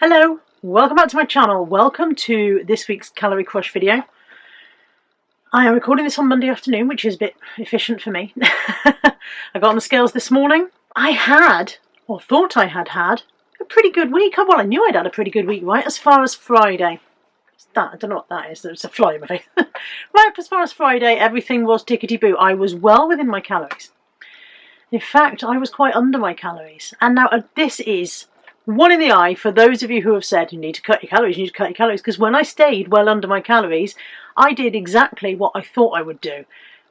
Hello, welcome back to my channel. Welcome to this week's Calorie Crush video. I am recording this on Monday afternoon, which is a bit efficient for me. I got on the scales this morning. I had, or thought I had a pretty good week. Well, I knew I'd had a pretty good week, right, as far as Friday. I don't know what that is, there's a fly in my face. Right, as far as Friday, everything was tickety-boo. I was well within my calories. In fact, I was quite under my calories. And now this is one in the eye for those of you who have said you need to cut your calories, because when I stayed well under my calories, I did exactly what I thought I would do.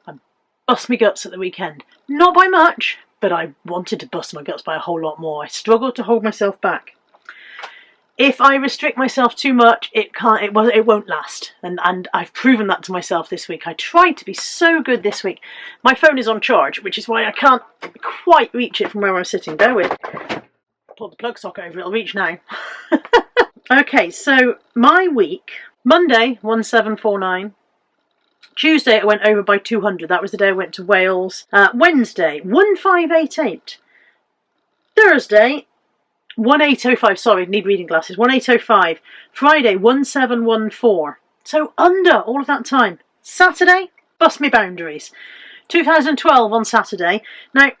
I bust my guts at the weekend. Not by much, but I wanted to bust my guts by a whole lot more. I struggled to hold myself back. If I restrict myself too much, it won't last. And I've proven that to myself this week. I tried to be so good this week. My phone is on charge, which is why I can't quite reach it from where I'm sitting. Bear with. Pull the plug socket over, it'll reach now. Okay, so my week, Monday 1749, Tuesday I went over by 200, that was the day I went to Wales. Wednesday 1588, Thursday 1805, sorry, need reading glasses, 1805, Friday 1714, so under all of that time. Saturday, bust me boundaries, 2012 on Saturday. Now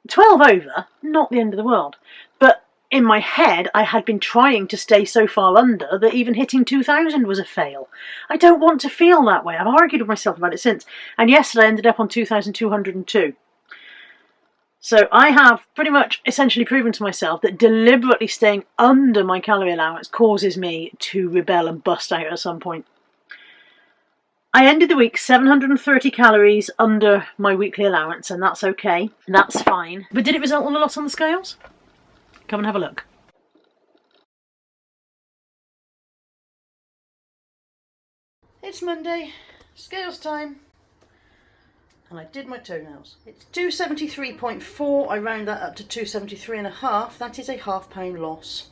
12 over, not the end of the world, but in my head, I had been trying to stay so far under that even hitting 2,000 was a fail. I don't want to feel that way. I've argued with myself about it since. And yesterday I ended up on 2,202. So I have pretty much essentially proven to myself that deliberately staying under my calorie allowance causes me to rebel and bust out at some point. I ended the week 730 calories under my weekly allowance, and that's okay. That's fine. But did it result in a lot on the scales? Come and have a look. It's Monday, scales time, and I did my toenails. It's 273.4, I round that up to 273.5, that is a £0.5 loss.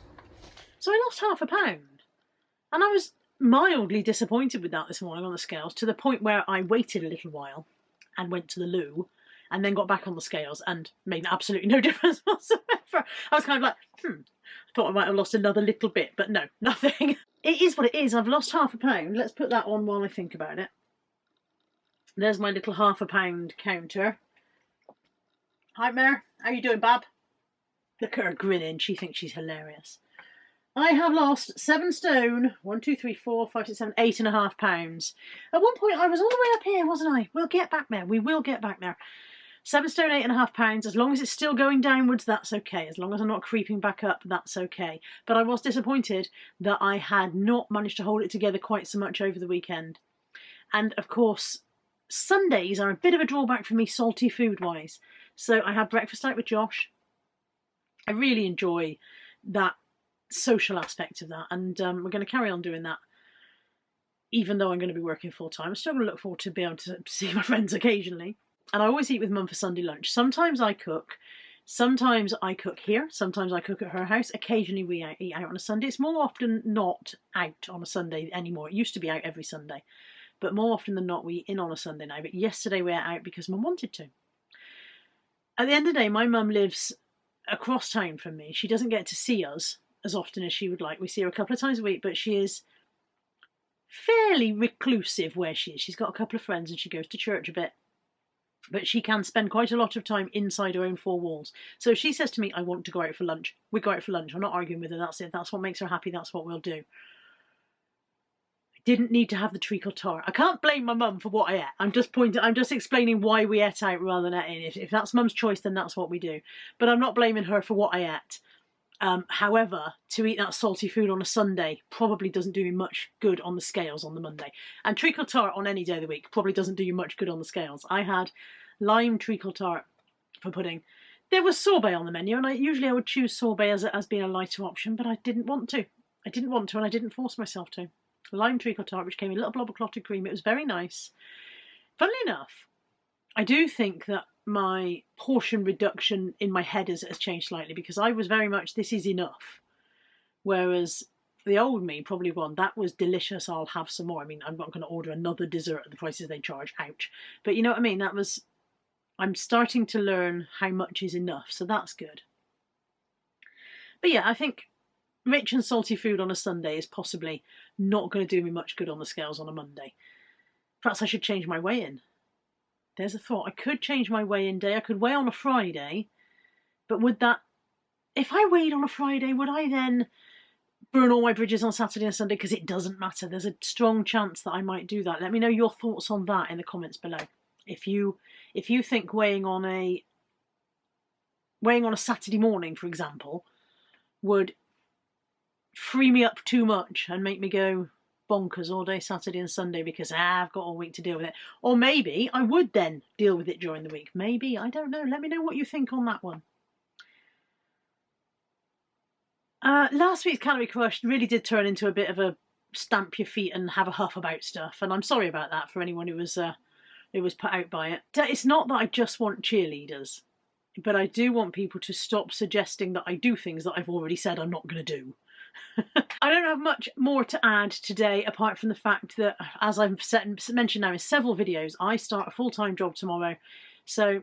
So I lost £0.5, and I was mildly disappointed with that this morning on the scales, to the point where I waited a little while and went to the loo, and then got back on the scales and made absolutely no difference whatsoever. I was kind of like, I thought I might have lost another little bit, but no, nothing. It is what it is. I've lost £0.5. Let's put that on while I think about it. There's my little £0.5 counter. Hi, Mare. How you doing, Bab? Look at her grinning. She thinks she's hilarious. I have lost 7 stone, 1, 2, 3, 4, 5, 6, 7, 8.5 pounds. At one point I was all the way up here, wasn't I? We'll get back there. We will get back there. 7 stone, 8.5 pounds. As long as it's still going downwards, that's okay. As long as I'm not creeping back up, that's okay. But I was disappointed that I had not managed to hold it together quite so much over the weekend. And of course, Sundays are a bit of a drawback for me, salty food-wise. So I had breakfast out with Josh. I really enjoy that social aspect of that, and we're going to carry on doing that, even though I'm going to be working full-time. I'm still going to look forward to being able to see my friends occasionally. And I always eat with Mum for Sunday lunch. Sometimes I cook. Sometimes I cook here. Sometimes I cook at her house. Occasionally we eat out on a Sunday. It's more often not out on a Sunday anymore. It used to be out every Sunday. But more often than not we eat in on a Sunday now. But yesterday we ate out because Mum wanted to. At the end of the day, my mum lives across town from me. She doesn't get to see us as often as she would like. We see her a couple of times a week, but she is fairly reclusive where she is. She's got a couple of friends and she goes to church a bit. But she can spend quite a lot of time inside her own 4 walls. So if she says to me, I want to go out for lunch, we go out for lunch. I'm not arguing with her, that's it. That's what makes her happy, that's what we'll do. I didn't need to have the treacle tart. I can't blame my mum for what I ate. I'm just explaining why we ate out rather than ate in. If that's mum's choice, then that's what we do. But I'm not blaming her for what I ate. However, to eat that salty food on a Sunday probably doesn't do you much good on the scales on the Monday. And treacle tart on any day of the week probably doesn't do you much good on the scales. I had lime treacle tart for pudding. There was sorbet on the menu, and usually I would choose sorbet as being a lighter option, but I didn't want to. I didn't want to, and I didn't force myself to. Lime treacle tart, which came in a little blob of clotted cream. It was very nice. Funnily enough, I do think that my portion reduction in my head has changed slightly, because I was very much, this is enough. Whereas the old me probably gone, that was delicious, I'll have some more. I mean, I'm not going to order another dessert at the prices they charge, ouch. But you know what I mean? That was, I'm starting to learn how much is enough, so that's good. But yeah, I think rich and salty food on a Sunday is possibly not going to do me much good on the scales on a Monday. Perhaps I should change my weigh-in. There's a thought. I could change my weigh-in day. I could weigh on a Friday, but would that... If I weighed on a Friday, would I then burn all my bridges on Saturday and Sunday? Because it doesn't matter. There's a strong chance that I might do that. Let me know your thoughts on that in the comments below. If you think weighing on a Saturday morning, for example, would free me up too much and make me go bonkers all day Saturday and Sunday because I've got all week to deal with it. Or maybe I would then deal with it during the week. Maybe, I don't know. Let me know what you think on that one. Last week's Calorie Crush really did turn into a bit of a stamp your feet and have a huff about stuff, and I'm sorry about that for anyone who was put out by it. It's not that I just want cheerleaders, but I do want people to stop suggesting that I do things that I've already said I'm not going to do. I don't have much more to add today apart from the fact that, as I've mentioned now in several videos, I start a full-time job tomorrow, so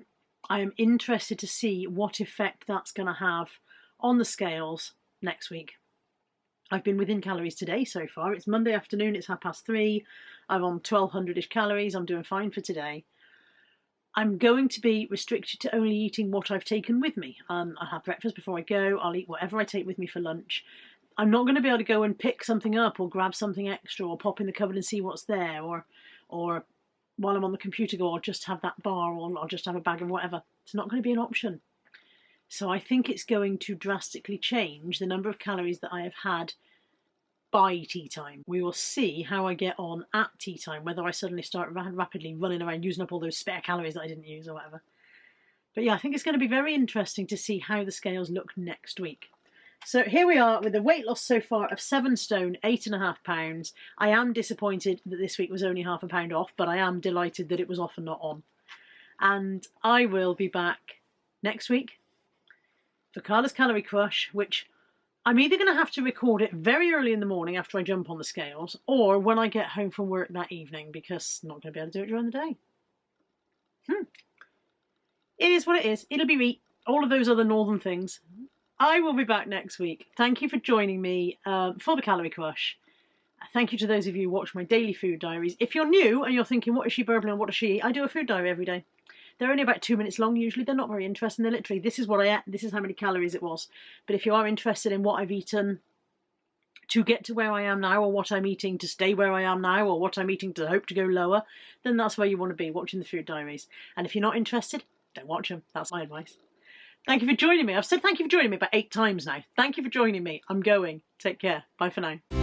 I am interested to see what effect that's going to have on the scales next week. I've been within calories today so far. It's Monday afternoon, it's 3:30. I'm on 1200-ish calories. I'm doing fine for today. I'm going to be restricted to only eating what I've taken with me. I'll have breakfast before I go. I'll eat whatever I take with me for lunch. I'm not going to be able to go and pick something up or grab something extra or pop in the cupboard and see what's there, or while I'm on the computer go, I'll just have that bar, or I'll just have a bag of whatever. It's not going to be an option. So I think it's going to drastically change the number of calories that I have had by tea time. We will see how I get on at tea time, whether I suddenly start rapidly running around using up all those spare calories that I didn't use or whatever. But yeah, I think it's going to be very interesting to see how the scales look next week. So here we are with a weight loss so far of 7 stone, 8.5 pounds. I am disappointed that this week was only half a pound off, but I am delighted that it was off and not on. And I will be back next week for Carla's Calorie Crush, which I'm either going to have to record it very early in the morning after I jump on the scales, or when I get home from work that evening, because I'm not going to be able to do it during the day. It is what it is. It'll be meat. All of those other northern things. I will be back next week. Thank you for joining me for the Calorie Crush. Thank you to those of you who watch my daily food diaries. If you're new and you're thinking, what is she burbling and what does she eat? I do a food diary every day. They're only about 2 minutes long usually. They're not very interesting. They're literally, this is what I ate, this is how many calories it was. But if you are interested in what I've eaten to get to where I am now, or what I'm eating to stay where I am now, or what I'm eating to hope to go lower, then that's where you want to be, watching the food diaries. And if you're not interested, don't watch them. That's my advice. Thank you for joining me. I've said thank you for joining me about 8 times now. Thank you for joining me. I'm going. Take care. Bye for now.